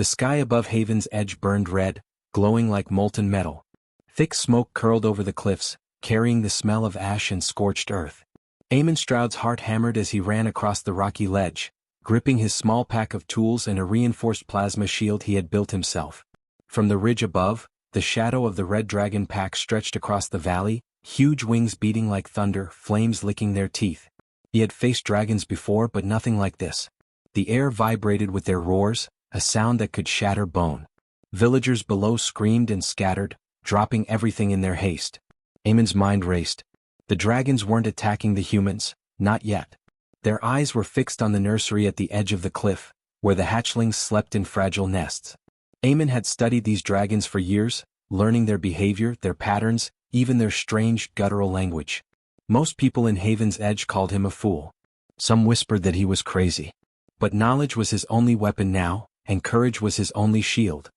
The sky above Haven's Edge burned red, glowing like molten metal. Thick smoke curled over the cliffs, carrying the smell of ash and scorched earth. Eamon Stroud's heart hammered as he ran across the rocky ledge, gripping his small pack of tools and a reinforced plasma shield he had built himself. From the ridge above, the shadow of the Red Dragon pack stretched across the valley, huge wings beating like thunder, flames licking their teeth. He had faced dragons before, but nothing like this. The air vibrated with their roars, a sound that could shatter bone. Villagers below screamed and scattered, dropping everything in their haste. Eamon's mind raced. The dragons weren't attacking the humans, not yet. Their eyes were fixed on the nursery at the edge of the cliff, where the hatchlings slept in fragile nests. Eamon had studied these dragons for years, learning their behavior, their patterns, even their strange, guttural language. Most people in Haven's Edge called him a fool. Some whispered that he was crazy. But knowledge was his only weapon now, and courage was his only shield.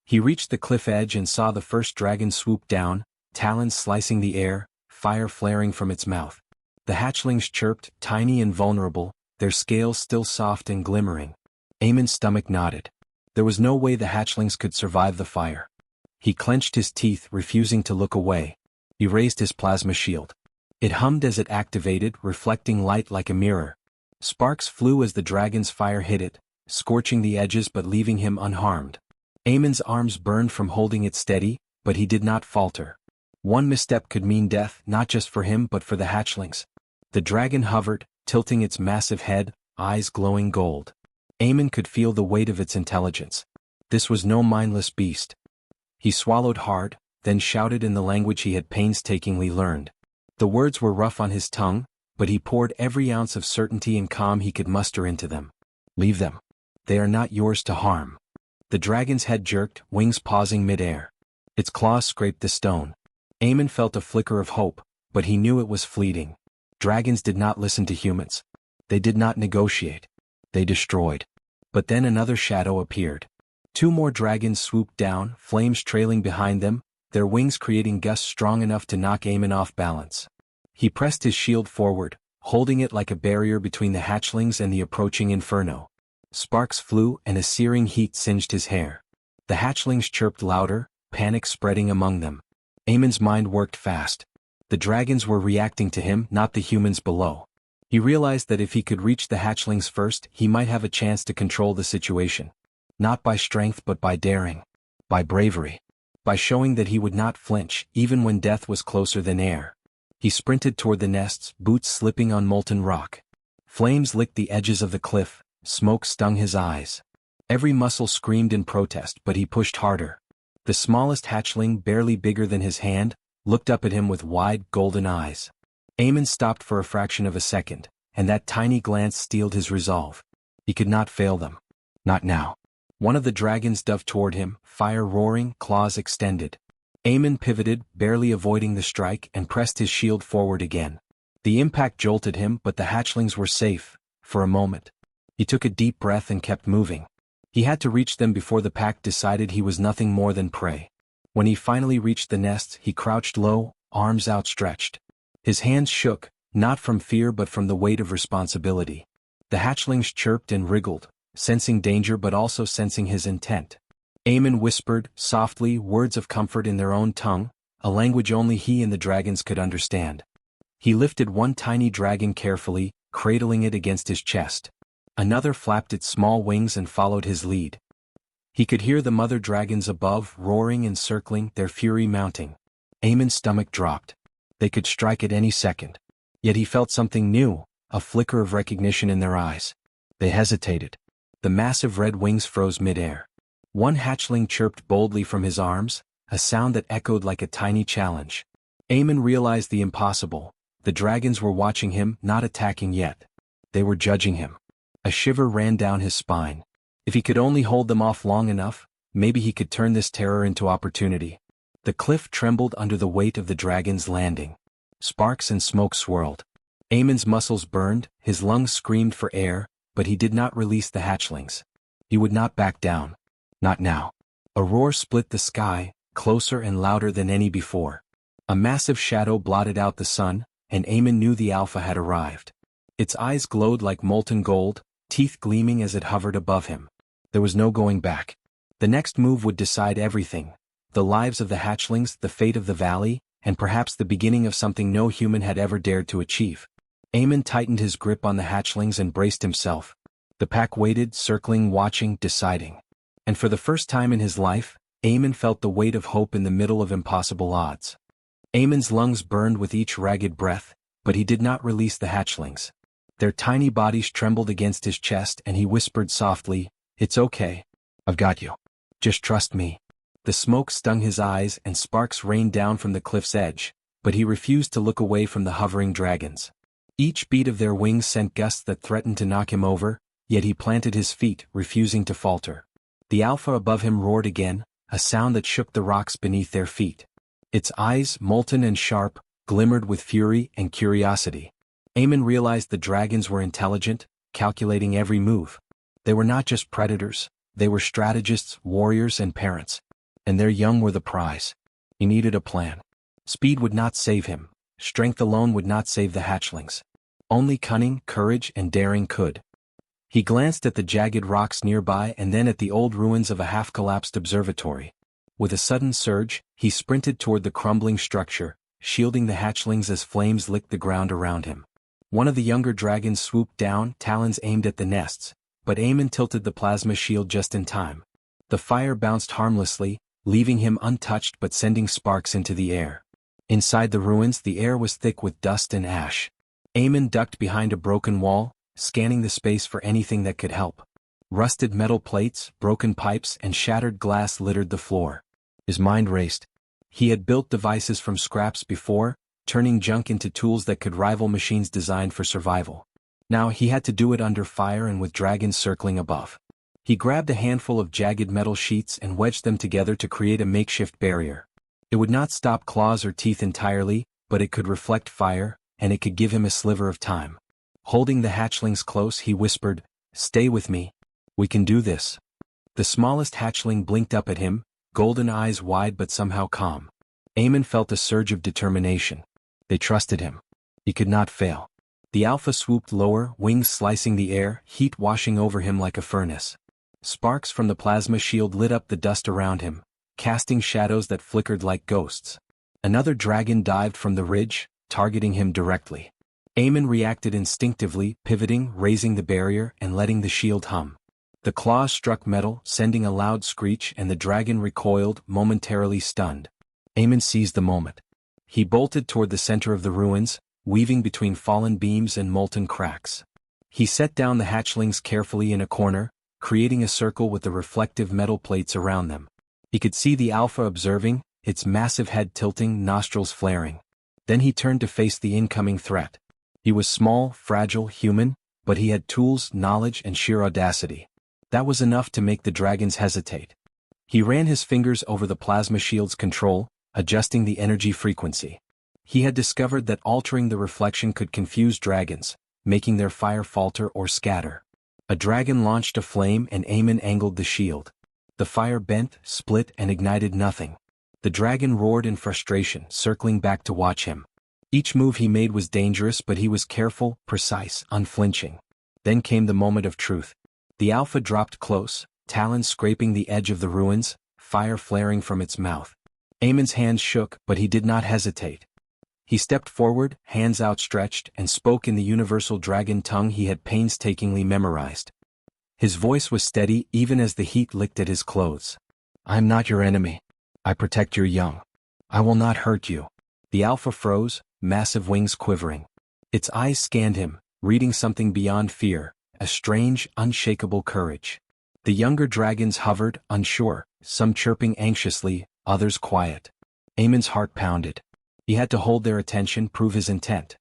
He reached the cliff edge and saw the first dragon swoop down, talons slicing the air, fire flaring from its mouth. The hatchlings chirped, tiny and vulnerable, their scales still soft and glimmering. Eamon's stomach knotted. There was no way the hatchlings could survive the fire. He clenched his teeth, refusing to look away. He raised his plasma shield. It hummed as it activated, reflecting light like a mirror. Sparks flew as the dragon's fire hit it, scorching the edges but leaving him unharmed. Eamon's arms burned from holding it steady, but he did not falter. One misstep could mean death, not just for him but for the hatchlings. The dragon hovered, tilting its massive head, eyes glowing gold. Eamon could feel the weight of its intelligence. This was no mindless beast. He swallowed hard, then shouted in the language he had painstakingly learned. The words were rough on his tongue, but he poured every ounce of certainty and calm he could muster into them. Leave them. They are not yours to harm. The dragon's head jerked, wings pausing mid-air. Its claws scraped the stone. Eamon felt a flicker of hope, but he knew it was fleeting. Dragons did not listen to humans. They did not negotiate. They destroyed. But then another shadow appeared. Two more dragons swooped down, flames trailing behind them, their wings creating gusts strong enough to knock Eamon off balance. He pressed his shield forward, holding it like a barrier between the hatchlings and the approaching inferno. Sparks flew and a searing heat singed his hair. The hatchlings chirped louder, panic spreading among them. Eamon's mind worked fast. The dragons were reacting to him, not the humans below. He realized that if he could reach the hatchlings first, he might have a chance to control the situation. Not by strength but by daring. By bravery. By showing that he would not flinch, even when death was closer than air. He sprinted toward the nests, boots slipping on molten rock. Flames licked the edges of the cliff, smoke stung his eyes. Every muscle screamed in protest, but he pushed harder. The smallest hatchling, barely bigger than his hand, looked up at him with wide, golden eyes. Eamon stopped for a fraction of a second, and that tiny glance steeled his resolve. He could not fail them. Not now. One of the dragons dove toward him, fire roaring, claws extended. Eamon pivoted, barely avoiding the strike, and pressed his shield forward again. The impact jolted him, but the hatchlings were safe, for a moment. He took a deep breath and kept moving. He had to reach them before the pack decided he was nothing more than prey. When he finally reached the nest, he crouched low, arms outstretched. His hands shook, not from fear but from the weight of responsibility. The hatchlings chirped and wriggled, sensing danger but also sensing his intent. Eamon whispered, softly, words of comfort in their own tongue, a language only he and the dragons could understand. He lifted one tiny dragon carefully, cradling it against his chest. Another flapped its small wings and followed his lead. He could hear the mother dragons above, roaring and circling, their fury mounting. Eamon's stomach dropped. They could strike at any second. Yet he felt something new, a flicker of recognition in their eyes. They hesitated. The massive red wings froze mid-air. One hatchling chirped boldly from his arms, a sound that echoed like a tiny challenge. Eamon realized the impossible. The dragons were watching him, not attacking yet. They were judging him. A shiver ran down his spine. If he could only hold them off long enough, maybe he could turn this terror into opportunity. The cliff trembled under the weight of the dragon's landing. Sparks and smoke swirled. Eamon's muscles burned, his lungs screamed for air, but he did not release the hatchlings. He would not back down. Not now. A roar split the sky, closer and louder than any before. A massive shadow blotted out the sun, and Eamon knew the Alpha had arrived. Its eyes glowed like molten gold, teeth gleaming as it hovered above him. There was no going back. The next move would decide everything: the lives of the hatchlings, the fate of the valley, and perhaps the beginning of something no human had ever dared to achieve. Eamon tightened his grip on the hatchlings and braced himself. The pack waited, circling, watching, deciding. And for the first time in his life, Eamon felt the weight of hope in the middle of impossible odds. Eamon's lungs burned with each ragged breath, but he did not release the hatchlings. Their tiny bodies trembled against his chest and he whispered softly, "It's okay. I've got you. Just trust me." The smoke stung his eyes and sparks rained down from the cliff's edge, but he refused to look away from the hovering dragons. Each beat of their wings sent gusts that threatened to knock him over, yet he planted his feet, refusing to falter. The Alpha above him roared again, a sound that shook the rocks beneath their feet. Its eyes, molten and sharp, glimmered with fury and curiosity. Eamon realized the dragons were intelligent, calculating every move. They were not just predators, they were strategists, warriors, and parents. And their young were the prize. He needed a plan. Speed would not save him. Strength alone would not save the hatchlings. Only cunning, courage, and daring could. He glanced at the jagged rocks nearby and then at the old ruins of a half-collapsed observatory. With a sudden surge, he sprinted toward the crumbling structure, shielding the hatchlings as flames licked the ground around him. One of the younger dragons swooped down, talons aimed at the nests, but Eamon tilted the plasma shield just in time. The fire bounced harmlessly, leaving him untouched but sending sparks into the air. Inside the ruins, the air was thick with dust and ash. Eamon ducked behind a broken wall, scanning the space for anything that could help. Rusted metal plates, broken pipes, and shattered glass littered the floor. His mind raced. He had built devices from scraps before, turning junk into tools that could rival machines designed for survival. Now he had to do it under fire and with dragons circling above. He grabbed a handful of jagged metal sheets and wedged them together to create a makeshift barrier. It would not stop claws or teeth entirely, but it could reflect fire, and it could give him a sliver of time. Holding the hatchlings close, he whispered, "Stay with me. We can do this." The smallest hatchling blinked up at him, golden eyes wide but somehow calm. Eamon felt a surge of determination. They trusted him. He could not fail. The Alpha swooped lower, wings slicing the air, heat washing over him like a furnace. Sparks from the plasma shield lit up the dust around him, casting shadows that flickered like ghosts. Another dragon dived from the ridge, targeting him directly. Eamon reacted instinctively, pivoting, raising the barrier, and letting the shield hum. The claws struck metal, sending a loud screech, and the dragon recoiled, momentarily stunned. Eamon seized the moment. He bolted toward the center of the ruins, weaving between fallen beams and molten cracks. He set down the hatchlings carefully in a corner, creating a circle with the reflective metal plates around them. He could see the Alpha observing, its massive head tilting, nostrils flaring. Then he turned to face the incoming threat. He was small, fragile, human, but he had tools, knowledge, and sheer audacity. That was enough to make the dragons hesitate. He ran his fingers over the plasma shield's control, adjusting the energy frequency. He had discovered that altering the reflection could confuse dragons, making their fire falter or scatter. A dragon launched a flame and Eamon angled the shield. The fire bent, split, and ignited nothing. The dragon roared in frustration, circling back to watch him. Each move he made was dangerous, but he was careful, precise, unflinching. Then came the moment of truth. The Alpha dropped close, talons scraping the edge of the ruins, fire flaring from its mouth. Eamon's hands shook, but he did not hesitate. He stepped forward, hands outstretched, and spoke in the universal dragon tongue he had painstakingly memorized. His voice was steady even as the heat licked at his clothes. "I am not your enemy. I protect your young. I will not hurt you." The Alpha froze, massive wings quivering. Its eyes scanned him, reading something beyond fear, a strange, unshakable courage. The younger dragons hovered, unsure, some chirping anxiously, others quiet. Eamon's heart pounded. He had to hold their attention, prove his intent.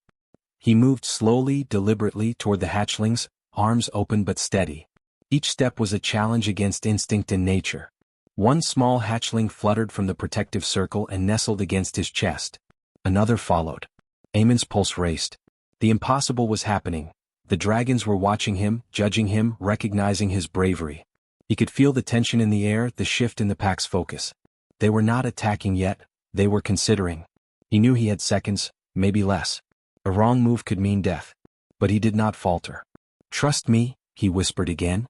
He moved slowly, deliberately toward the hatchlings, arms open but steady. Each step was a challenge against instinct and nature. One small hatchling fluttered from the protective circle and nestled against his chest. Another followed. Eamon's pulse raced. The impossible was happening. The dragons were watching him, judging him, recognizing his bravery. He could feel the tension in the air, the shift in the pack's focus. They were not attacking yet, they were considering. He knew he had seconds, maybe less. A wrong move could mean death. But he did not falter. "Trust me," he whispered again.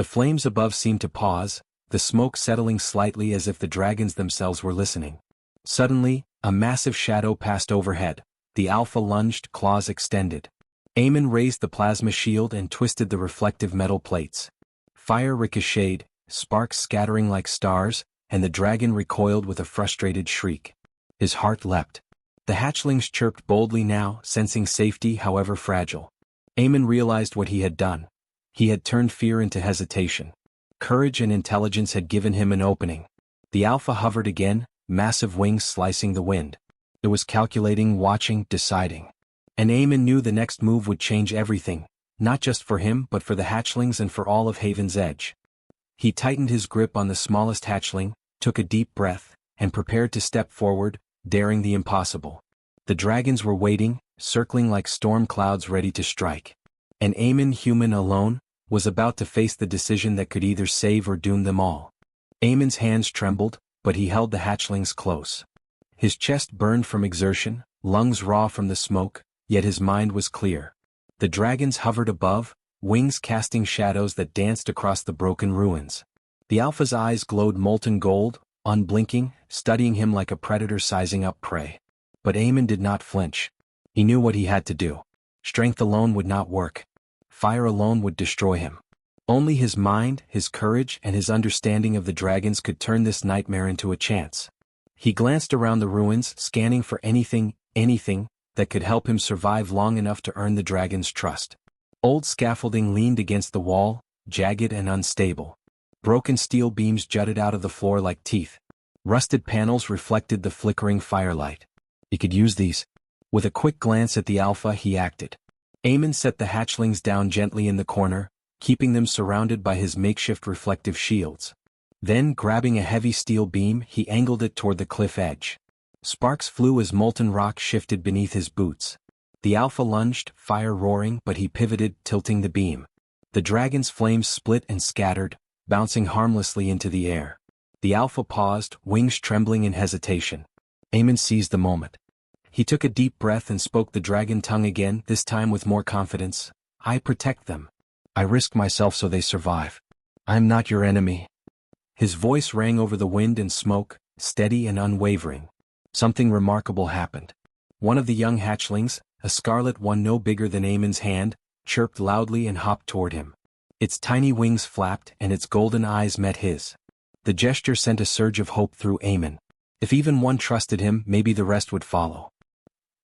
The flames above seemed to pause, the smoke settling slightly as if the dragons themselves were listening. Suddenly, a massive shadow passed overhead. The Alpha lunged, claws extended. Aemon raised the plasma shield and twisted the reflective metal plates. Fire ricocheted, sparks scattering like stars, and the dragon recoiled with a frustrated shriek. His heart leapt. The hatchlings chirped boldly now, sensing safety however fragile. Aemon realized what he had done. He had turned fear into hesitation. Courage and intelligence had given him an opening. The Alpha hovered again, massive wings slicing the wind. It was calculating, watching, deciding. And Aemon knew the next move would change everything, not just for him but for the hatchlings and for all of Haven's Edge. He tightened his grip on the smallest hatchling, took a deep breath, and prepared to step forward, daring the impossible. The dragons were waiting, circling like storm clouds ready to strike. And Aemon, human alone, was about to face the decision that could either save or doom them all. Aemon's hands trembled, but he held the hatchlings close. His chest burned from exertion, lungs raw from the smoke, yet his mind was clear. The dragons hovered above, wings casting shadows that danced across the broken ruins. The Alpha's eyes glowed molten gold, unblinking, studying him like a predator sizing up prey. But Aemon did not flinch. He knew what he had to do. Strength alone would not work. Fire alone would destroy him. Only his mind, his courage, and his understanding of the dragons could turn this nightmare into a chance. He glanced around the ruins, scanning for anything that could help him survive long enough to earn the dragon's trust. Old scaffolding leaned against the wall, jagged and unstable. Broken steel beams jutted out of the floor like teeth. Rusted panels reflected the flickering firelight. He could use these. With a quick glance at the Alpha, he acted. Aemon set the hatchlings down gently in the corner, keeping them surrounded by his makeshift reflective shields. Then, grabbing a heavy steel beam, he angled it toward the cliff edge. Sparks flew as molten rock shifted beneath his boots. The Alpha lunged, fire roaring, but he pivoted, tilting the beam. The dragon's flames split and scattered, bouncing harmlessly into the air. The Alpha paused, wings trembling in hesitation. Aemon seized the moment. He took a deep breath and spoke the dragon tongue again, this time with more confidence. I protect them. I risk myself so they survive. I'm not your enemy. His voice rang over the wind and smoke, steady and unwavering. Something remarkable happened. One of the young hatchlings, a scarlet one no bigger than Aemon's hand, chirped loudly and hopped toward him. Its tiny wings flapped and its golden eyes met his. The gesture sent a surge of hope through Aemon. If even one trusted him, maybe the rest would follow.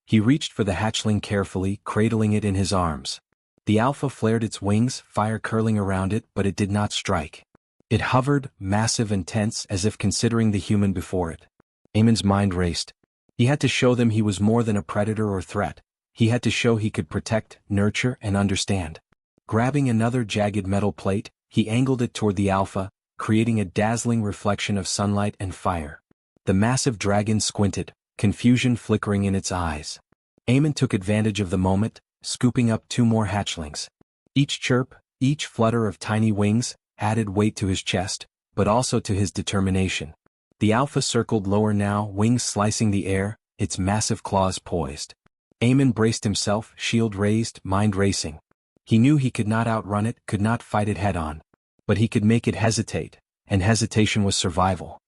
He reached for the hatchling carefully, cradling it in his arms. The Alpha flared its wings, fire curling around it, but it did not strike. It hovered, massive and tense, as if considering the human before it. Aemon's mind raced. He had to show them he was more than a predator or threat. He had to show he could protect, nurture, and understand. Grabbing another jagged metal plate, he angled it toward the Alpha, creating a dazzling reflection of sunlight and fire. The massive dragon squinted, confusion flickering in its eyes. Aemon took advantage of the moment, scooping up 2 more hatchlings. Each chirp, each flutter of tiny wings, added weight to his chest, but also to his determination. The Alpha circled lower now, wings slicing the air, its massive claws poised. Aemon braced himself, shield raised, mind racing. He knew he could not outrun it, could not fight it head-on. But he could make it hesitate, and hesitation was survival.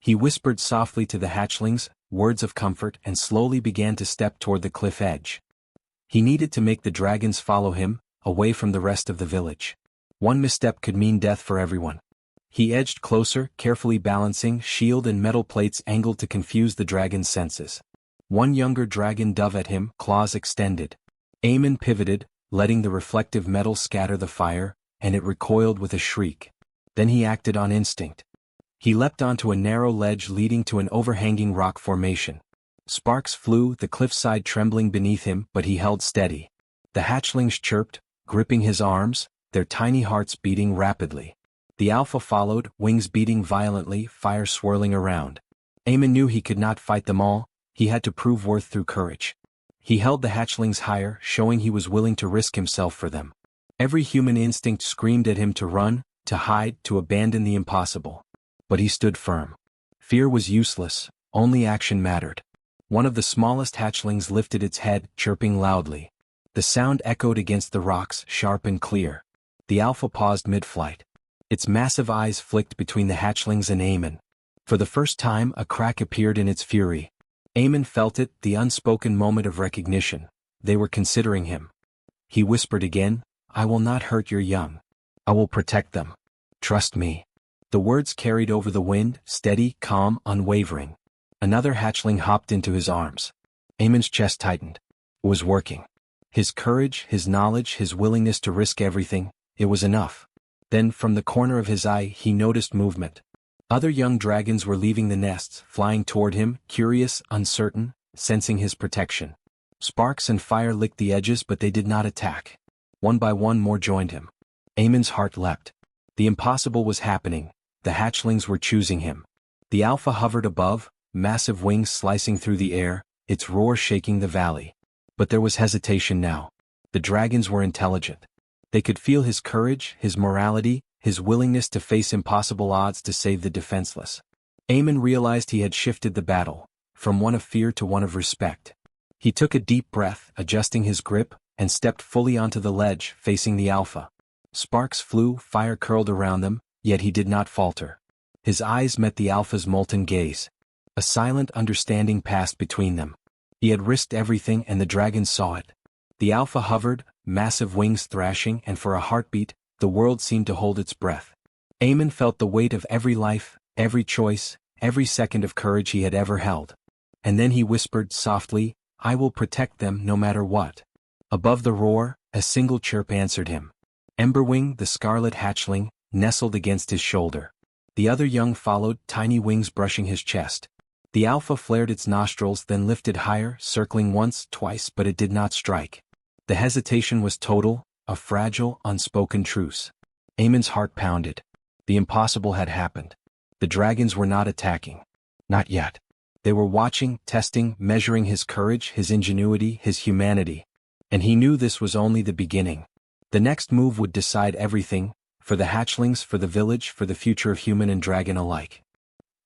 He whispered softly to the hatchlings, words of comfort, and slowly began to step toward the cliff edge. He needed to make the dragons follow him, away from the rest of the village. One misstep could mean death for everyone. He edged closer, carefully balancing, shield and metal plates angled to confuse the dragon's senses. One younger dragon dove at him, claws extended. Aemon pivoted, letting the reflective metal scatter the fire, and it recoiled with a shriek. Then he acted on instinct. He leapt onto a narrow ledge leading to an overhanging rock formation. Sparks flew, the cliffside trembling beneath him, but he held steady. The hatchlings chirped, gripping his arms, their tiny hearts beating rapidly. The Alpha followed, wings beating violently, fire swirling around. Aemon knew he could not fight them all, he had to prove worth through courage. He held the hatchlings higher, showing he was willing to risk himself for them. Every human instinct screamed at him to run, to hide, to abandon the impossible. But he stood firm. Fear was useless, only action mattered. One of the smallest hatchlings lifted its head, chirping loudly. The sound echoed against the rocks, sharp and clear. The Alpha paused mid-flight. Its massive eyes flicked between the hatchlings and Eamon. For the first time, a crack appeared in its fury. Eamon felt it, the unspoken moment of recognition. They were considering him. He whispered again, "I will not hurt your young. I will protect them. Trust me." The words carried over the wind, steady, calm, unwavering. Another hatchling hopped into his arms. Eamon's chest tightened. It was working. His courage, his knowledge, his willingness to risk everything, it was enough. Then, from the corner of his eye, he noticed movement. Other young dragons were leaving the nests, flying toward him, curious, uncertain, sensing his protection. Sparks and fire licked the edges, but they did not attack. One by one more joined him. Eamon's heart leapt. The impossible was happening. The hatchlings were choosing him. The alpha hovered above, massive wings slicing through the air, its roar shaking the valley. But there was hesitation now. The dragons were intelligent. They could feel his courage, his morality, his willingness to face impossible odds to save the defenseless. Eamon realized he had shifted the battle, from one of fear to one of respect. He took a deep breath, adjusting his grip, and stepped fully onto the ledge, facing the alpha. Sparks flew, fire curled around them, yet he did not falter. His eyes met the alpha's molten gaze. A silent understanding passed between them. He had risked everything and the dragons saw it. The alpha hovered, massive wings thrashing, and for a heartbeat, the world seemed to hold its breath. Eamon felt the weight of every life, every choice, every second of courage he had ever held. And then he whispered softly, "I will protect them no matter what." Above the roar, a single chirp answered him. Emberwing, the scarlet hatchling, nestled against his shoulder. The other young followed, tiny wings brushing his chest. The alpha flared its nostrils, then lifted higher, circling once, twice, but it did not strike. The hesitation was total, a fragile, unspoken truce. Eamon's heart pounded. The impossible had happened. The dragons were not attacking. Not yet. They were watching, testing, measuring his courage, his ingenuity, his humanity. And he knew this was only the beginning. The next move would decide everything, for the hatchlings, for the village, for the future of human and dragon alike.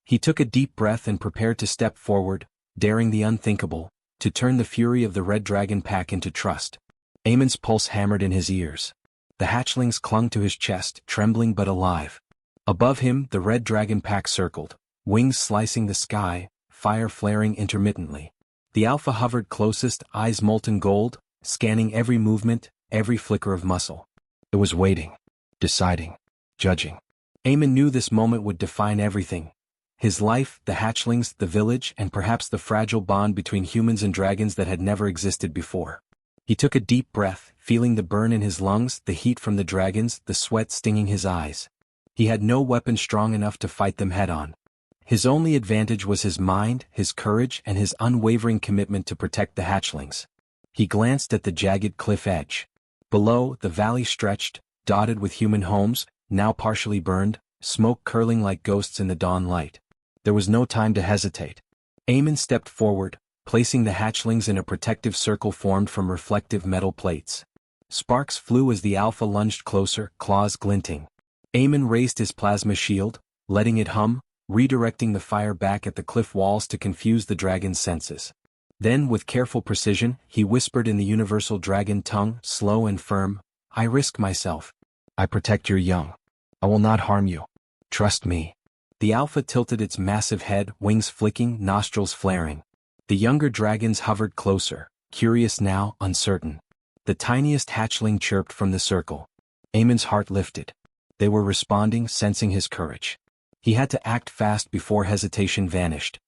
He took a deep breath and prepared to step forward, daring the unthinkable, to turn the fury of the red dragon pack into trust. Eamon's pulse hammered in his ears. The hatchlings clung to his chest, trembling but alive. Above him, the red dragon pack circled, wings slicing the sky, fire flaring intermittently. The alpha hovered closest, eyes molten gold, scanning every movement, every flicker of muscle. It was waiting, deciding, judging. Eamon knew this moment would define everything. His life, the hatchlings, the village, and perhaps the fragile bond between humans and dragons that had never existed before. He took a deep breath, feeling the burn in his lungs, the heat from the dragons, the sweat stinging his eyes. He had no weapon strong enough to fight them head-on. His only advantage was his mind, his courage, and his unwavering commitment to protect the hatchlings. He glanced at the jagged cliff edge. Below, the valley stretched, dotted with human homes, now partially burned, smoke curling like ghosts in the dawn light. There was no time to hesitate. Eamon stepped forward, placing the hatchlings in a protective circle formed from reflective metal plates. Sparks flew as the alpha lunged closer, claws glinting. Eamon raised his plasma shield, letting it hum, redirecting the fire back at the cliff walls to confuse the dragon's senses. Then, with careful precision, he whispered in the universal dragon tongue, slow and firm, "I risk myself. I protect your young. I will not harm you. Trust me." The alpha tilted its massive head, wings flicking, nostrils flaring. The younger dragons hovered closer, curious now, uncertain. The tiniest hatchling chirped from the circle. Eamon's heart lifted. They were responding, sensing his courage. He had to act fast before hesitation vanished.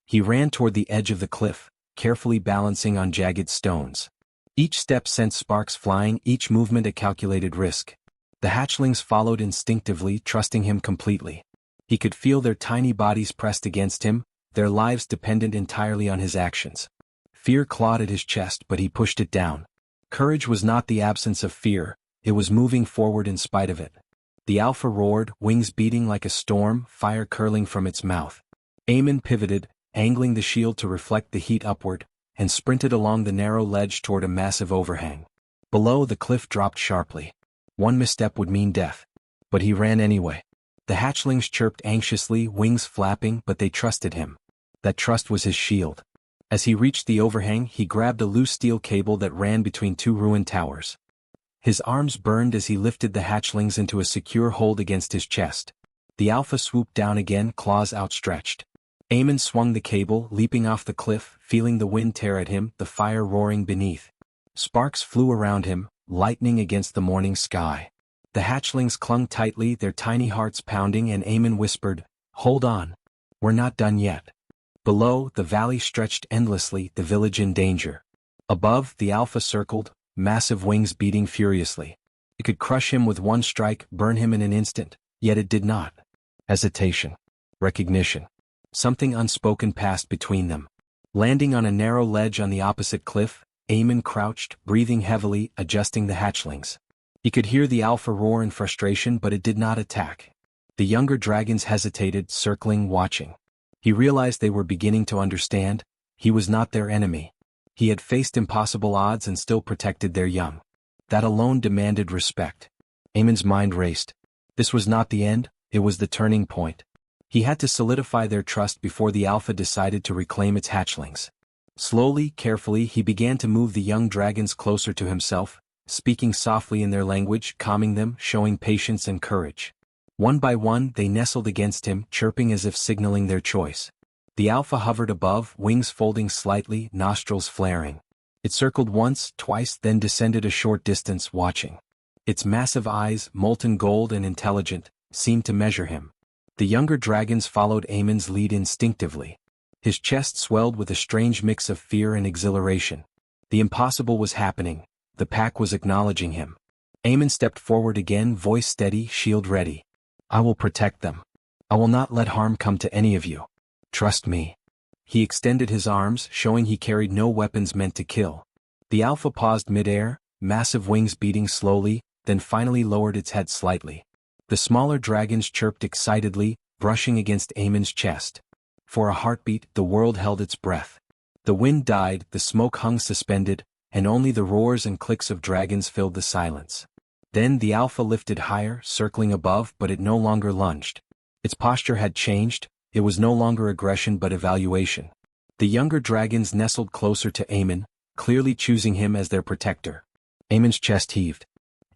He ran toward the edge of the cliff, carefully balancing on jagged stones. Each step sent sparks flying, each movement a calculated risk. The hatchlings followed instinctively, trusting him completely. He could feel their tiny bodies pressed against him, their lives dependent entirely on his actions. Fear clawed at his chest, but he pushed it down. Courage was not the absence of fear, it was moving forward in spite of it. The alpha roared, wings beating like a storm, fire curling from its mouth. Eamon pivoted, angling the shield to reflect the heat upward, and sprinted along the narrow ledge toward a massive overhang. Below, the cliff dropped sharply. One misstep would mean death. But he ran anyway. The hatchlings chirped anxiously, wings flapping, but they trusted him. That trust was his shield. As he reached the overhang, he grabbed a loose steel cable that ran between two ruined towers. His arms burned as he lifted the hatchlings into a secure hold against his chest. The Alpha swooped down again, claws outstretched. Eamon swung the cable, leaping off the cliff, feeling the wind tear at him, the fire roaring beneath. Sparks flew around him, lightning against the morning sky. The hatchlings clung tightly, their tiny hearts pounding, and Eamon whispered, "Hold on. We're not done yet." Below, the valley stretched endlessly, the village in danger. Above, the Alpha circled, massive wings beating furiously. It could crush him with one strike, burn him in an instant, yet it did not. Hesitation. Recognition. Something unspoken passed between them. Landing on a narrow ledge on the opposite cliff, Eamon crouched, breathing heavily, adjusting the hatchlings. He could hear the Alpha roar in frustration, but it did not attack. The younger dragons hesitated, circling, watching. He realized they were beginning to understand. He was not their enemy. He had faced impossible odds and still protected their young. That alone demanded respect. Eamon's mind raced. This was not the end, it was the turning point. He had to solidify their trust before the Alpha decided to reclaim its hatchlings. Slowly, carefully, he began to move the young dragons closer to himself, speaking softly in their language, calming them, showing patience and courage. One by one, they nestled against him, chirping as if signaling their choice. The Alpha hovered above, wings folding slightly, nostrils flaring. It circled once, twice, then descended a short distance, watching. Its massive eyes, molten gold and intelligent, seemed to measure him. The younger dragons followed Eamon's lead instinctively. His chest swelled with a strange mix of fear and exhilaration. The impossible was happening. The pack was acknowledging him. Eamon stepped forward again, voice steady, shield ready. "I will protect them. I will not let harm come to any of you. Trust me." He extended his arms, showing he carried no weapons meant to kill. The Alpha paused midair, massive wings beating slowly, then finally lowered its head slightly. The smaller dragons chirped excitedly, brushing against Eamon's chest. For a heartbeat, the world held its breath. The wind died, the smoke hung suspended, and only the roars and clicks of dragons filled the silence. Then the Alpha lifted higher, circling above, but it no longer lunged. Its posture had changed. It was no longer aggression but evaluation. The younger dragons nestled closer to Eamon, clearly choosing him as their protector. Eamon's chest heaved.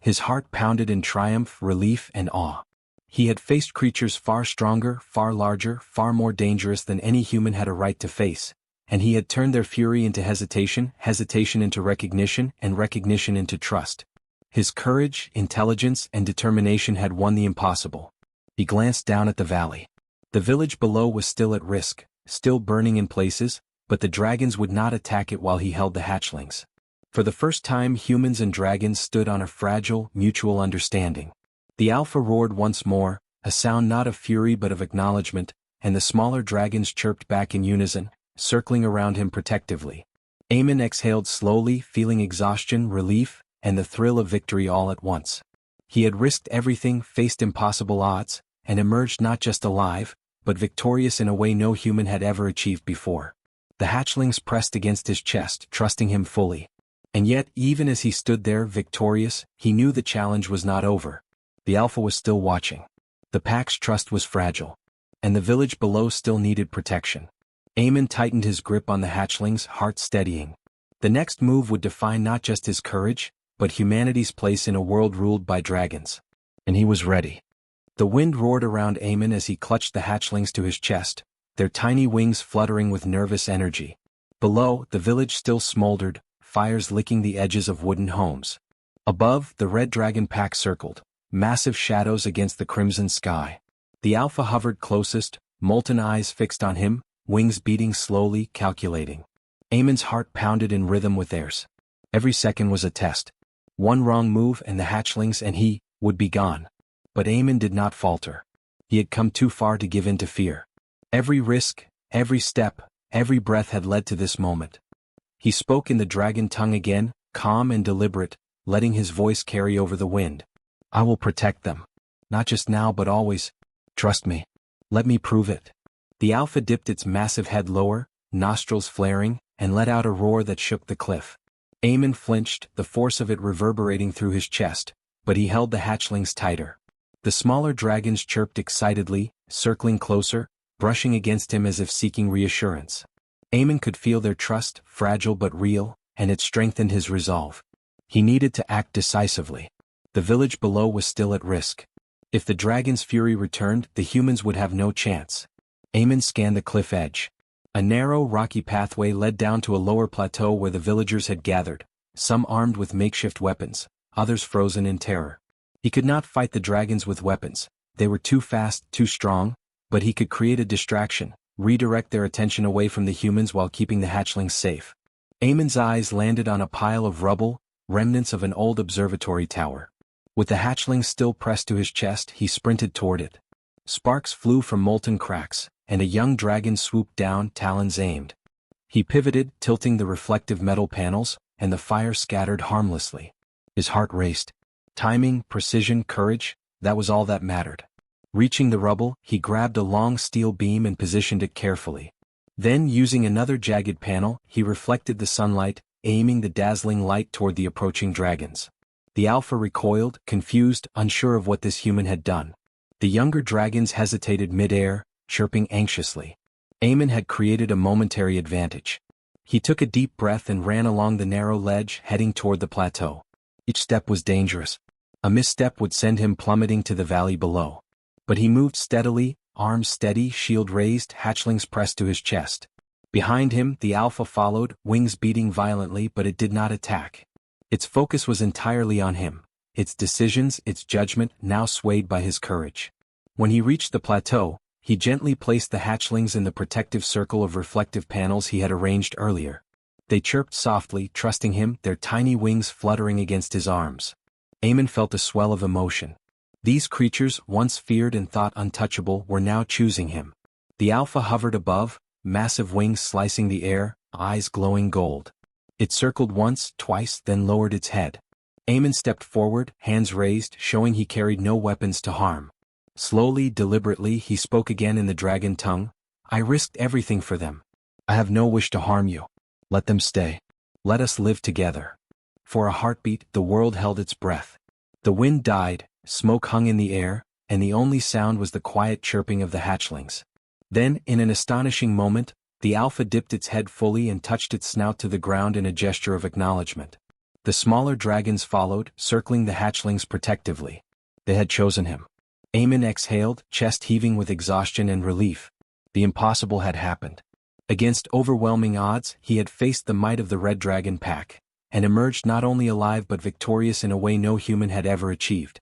His heart pounded in triumph, relief, and awe. He had faced creatures far stronger, far larger, far more dangerous than any human had a right to face, and he had turned their fury into hesitation, hesitation into recognition, and recognition into trust. His courage, intelligence, and determination had won the impossible. He glanced down at the valley. The village below was still at risk, still burning in places, but the dragons would not attack it while he held the hatchlings. For the first time, humans and dragons stood on a fragile, mutual understanding. The Alpha roared once more, a sound not of fury but of acknowledgement, and the smaller dragons chirped back in unison, circling around him protectively. Eamon exhaled slowly, feeling exhaustion, relief, and the thrill of victory all at once. He had risked everything, faced impossible odds, and emerged not just alive, but victorious in a way no human had ever achieved before. The hatchlings pressed against his chest, trusting him fully. And yet, even as he stood there, victorious, he knew the challenge was not over. The Alpha was still watching. The pack's trust was fragile. And the village below still needed protection. Eamon tightened his grip on the hatchlings, heart steadying. The next move would define not just his courage, but humanity's place in a world ruled by dragons. And he was ready. The wind roared around Eamon as he clutched the hatchlings to his chest, their tiny wings fluttering with nervous energy. Below, the village still smoldered, fires licking the edges of wooden homes. Above, the red dragon pack circled, massive shadows against the crimson sky. The Alpha hovered closest, molten eyes fixed on him, wings beating slowly, calculating. Eamon's heart pounded in rhythm with theirs. Every second was a test. One wrong move and the hatchlings and he would be gone. But Eamon did not falter. He had come too far to give in to fear. Every risk, every step, every breath had led to this moment. He spoke in the dragon tongue again, calm and deliberate, letting his voice carry over the wind. "I will protect them. Not just now but always. Trust me. Let me prove it." The Alpha dipped its massive head lower, nostrils flaring, and let out a roar that shook the cliff. Eamon flinched, the force of it reverberating through his chest, but he held the hatchlings tighter. The smaller dragons chirped excitedly, circling closer, brushing against him as if seeking reassurance. Eamon could feel their trust, fragile but real, and it strengthened his resolve. He needed to act decisively. The village below was still at risk. If the dragon's fury returned, the humans would have no chance. Eamon scanned the cliff edge. A narrow, rocky pathway led down to a lower plateau where the villagers had gathered, some armed with makeshift weapons, others frozen in terror. He could not fight the dragons with weapons. They were too fast, too strong, but he could create a distraction, redirect their attention away from the humans while keeping the hatchlings safe. Eamon's eyes landed on a pile of rubble, remnants of an old observatory tower. With the hatchling still pressed to his chest, he sprinted toward it. Sparks flew from molten cracks, and a young dragon swooped down, talons aimed. He pivoted, tilting the reflective metal panels, and the fire scattered harmlessly. His heart raced. Timing, precision, courage, that was all that mattered. Reaching the rubble, he grabbed a long steel beam and positioned it carefully. Then, using another jagged panel, he reflected the sunlight, aiming the dazzling light toward the approaching dragons. The alpha recoiled, confused, unsure of what this human had done. The younger dragons hesitated mid-air, chirping anxiously. Eamon had created a momentary advantage. He took a deep breath and ran along the narrow ledge, heading toward the plateau. Each step was dangerous. A misstep would send him plummeting to the valley below. But he moved steadily, arms steady, shield raised, hatchlings pressed to his chest. Behind him, the alpha followed, wings beating violently, but it did not attack. Its focus was entirely on him, its decisions, its judgment, now swayed by his courage. When he reached the plateau, he gently placed the hatchlings in the protective circle of reflective panels he had arranged earlier. They chirped softly, trusting him, their tiny wings fluttering against his arms. Eamon felt a swell of emotion. These creatures, once feared and thought untouchable, were now choosing him. The alpha hovered above, massive wings slicing the air, eyes glowing gold. It circled once, twice, then lowered its head. Eamon stepped forward, hands raised, showing he carried no weapons to harm. Slowly, deliberately, he spoke again in the dragon tongue. I risked everything for them. I have no wish to harm you. Let them stay. Let us live together. For a heartbeat, the world held its breath. The wind died, smoke hung in the air, and the only sound was the quiet chirping of the hatchlings. Then, in an astonishing moment, the alpha dipped its head fully and touched its snout to the ground in a gesture of acknowledgement. The smaller dragons followed, circling the hatchlings protectively. They had chosen him. Eamon exhaled, chest heaving with exhaustion and relief. The impossible had happened. Against overwhelming odds, he had faced the might of the Red Dragon pack, and emerged not only alive but victorious in a way no human had ever achieved.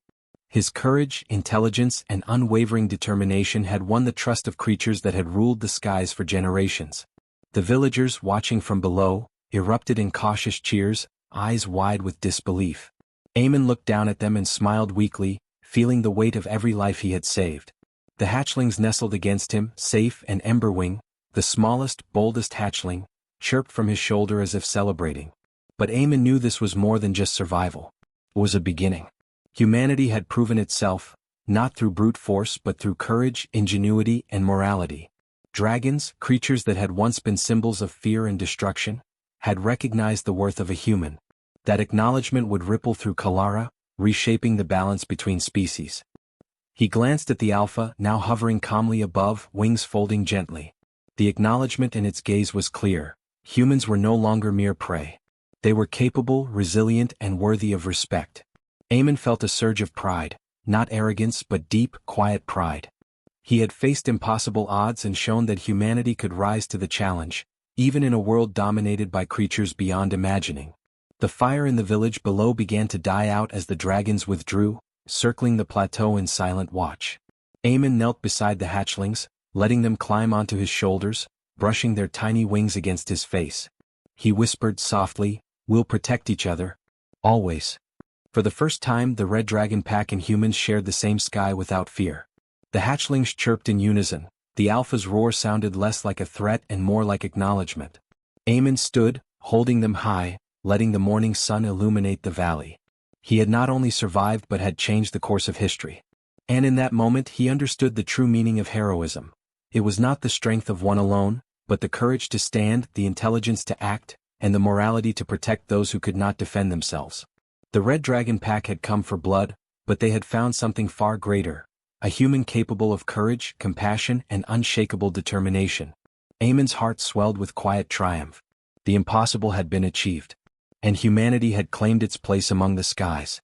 His courage, intelligence, and unwavering determination had won the trust of creatures that had ruled the skies for generations. The villagers, watching from below, erupted in cautious cheers, eyes wide with disbelief. Eamon looked down at them and smiled weakly, feeling the weight of every life he had saved. The hatchlings nestled against him, safe, and Emberwing, the smallest, boldest hatchling, chirped from his shoulder as if celebrating. But Eamon knew this was more than just survival. It was a beginning. Humanity had proven itself, not through brute force but through courage, ingenuity, and morality. Dragons, creatures that had once been symbols of fear and destruction, had recognized the worth of a human. That acknowledgement would ripple through Kalara, reshaping the balance between species. He glanced at the alpha, now hovering calmly above, wings folding gently. The acknowledgement in its gaze was clear. Humans were no longer mere prey. They were capable, resilient, and worthy of respect. Eamon felt a surge of pride, not arrogance but deep, quiet pride. He had faced impossible odds and shown that humanity could rise to the challenge, even in a world dominated by creatures beyond imagining. The fire in the village below began to die out as the dragons withdrew, circling the plateau in silent watch. Eamon knelt beside the hatchlings, letting them climb onto his shoulders, brushing their tiny wings against his face. He whispered softly, "We'll protect each other. Always." For the first time, the Red Dragon pack and humans shared the same sky without fear. The hatchlings chirped in unison. The alpha's roar sounded less like a threat and more like acknowledgement. Eamon stood, holding them high, letting the morning sun illuminate the valley. He had not only survived but had changed the course of history. And in that moment he understood the true meaning of heroism. It was not the strength of one alone, but the courage to stand, the intelligence to act, and the morality to protect those who could not defend themselves. The Red Dragon pack had come for blood, but they had found something far greater, a human capable of courage, compassion, and unshakable determination. Eamon's heart swelled with quiet triumph. The impossible had been achieved. and humanity had claimed its place among the skies.